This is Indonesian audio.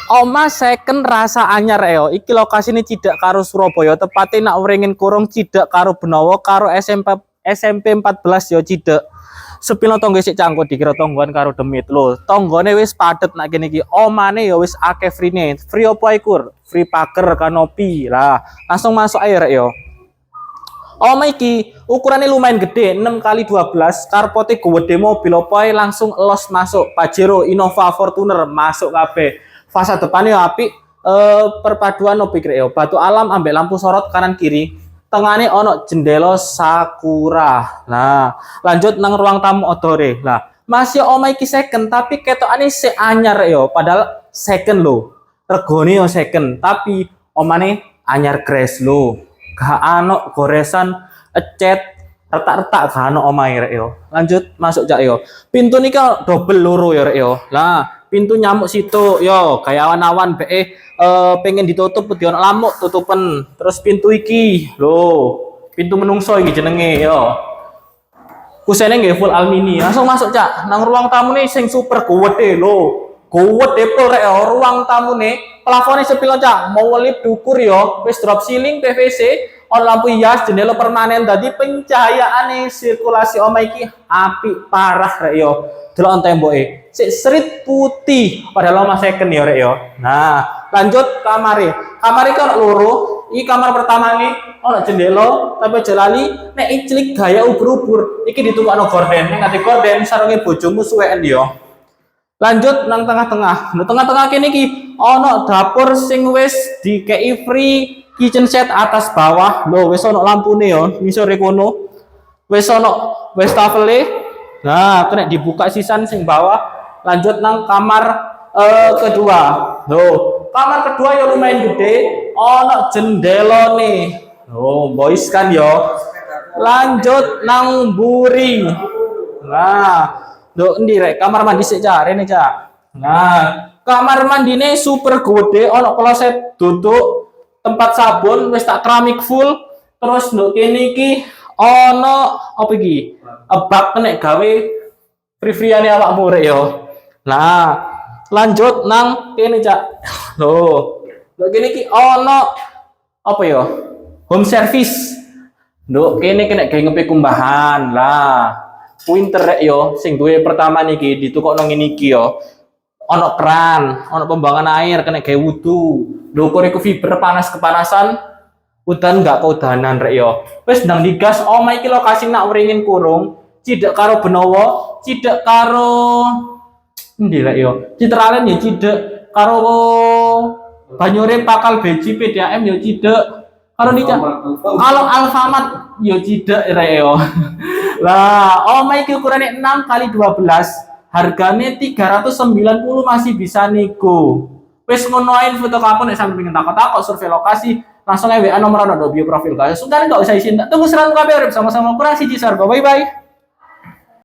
Oma second rasa anyar iki lokasine Cidak karo Surabaya, tepatnya nak wringin kurung Cidak karo Benowo karo SMP 14 yo Cidak. Sepino tonggo sik cangkuk dikira tonggoan karo Demit lho. Tonggone wis padet nak kene iki. Omane ya wis akeh free-ne. Free opo ikur? Free pager kanopi. Lah, langsung masuk ae rek yo. Oma iki ukurannya lumayan gede, 6 kali 12, karpote gede mobil opo ae langsung los masuk. Pajero, Innova, Fortuner masuk kabeh. Fasa depannya api, perpaduan opik rek yo. Batu alam ambek lampu sorot kanan kiri. Tengahnya ono jendela sakura. Nah, lanjut nang ruang tamu odore. Lah, masih oma iki second tapi ketokane sik anyar yo. Padahal second lo. Regone yo second, tapi omane anyar grass lo. Gak ano goresan, ecet, retak-retak gak ano omahe rek yo. Lanjut masuk jak yo. Pintu nika double loro yo rek yo. Lah, pintu nyamuk situ yo kayak awan-awan pengen ditutup di ono lamuk tutupen. Terus pintu iki lho, pintu menungso iki jenenge yo. Kusene nggih full alumini. Langsung masuk cak nang ruang tamu nih sing super gede lho. Gede pol rek yo ruang tamu nih. Plafone sepilo cak, mau welip dukur yo, wis drop ceiling PVC, on lampu hias, jendela permanen tadi pencahayaane sirkulasi oma iki apik parah rek yo. Delok on temboke. Sik serit putih padahal oma second yo rek yo. Nah, lanjut kamare. Kamare iki ono loro. Iki kamar pertama nih ono jendela tapi aja lali nek iclik gaya ubur-ubur. Iki ditumpakno gorden. Nek ati gorden sarunge bojomu suweken yo. Lanjut nang tengah-tengah. Nang tengah-tengah kene iki ono dapur sing wis dikei free kitchen set atas bawah. Lho wis ono lampune yo, ngisore kono. Wis ono wastafel. Nah, kena dibuka sisan sing bawah. Lanjut nang kamar kedua. Loh, kamar kedua yo lumayan gede, ono jendela nih. Oh, boys kan yo. Lanjut nang buri. Nah, do endi rek kamar mandi sik cak rene cak. Nah, kamar mandine super gede, ono kloset duduk, tempat sabun wis tak keramik full. Terus nduk kene iki ono apa iki? Bak nek gawe free-freeane awakmu rek yo. Nah, lanjut nang kene cak. Loh, nduk kene iki ono apa yo? Home service. Nduk kene kena gawe ngepe kumbahan. Lah, winter rek yo sing duwe pertama niki ditukokno ngene iki yo. Ono keran, ono pembuangan air kena gawe wudu. Ndukur iku fiber panas kepanasan, udan enggak keudanan rek yo. Wis ndang digas oma iki lokasi nak wringin kurung, Cidak karo Benowo, Cidak karo endi rek yo. Citralen ya Cidak karo Banyure Pakal Beji PDAM yo Cidak. Karo nika kalau Alfamart yo Cidak rek yo. Lah, oma iki ukurane 6 kali 12. Harganya 390 masih bisa nego. Wes ngonoin foto kamu nek sampe pengen takut-takut survei lokasi, langsung aja WA nomor ono bio profil guys. Sudah enggak usah isin. Tunggu serangan kabeh urip sama-sama kurang siji sarga. Bye bye.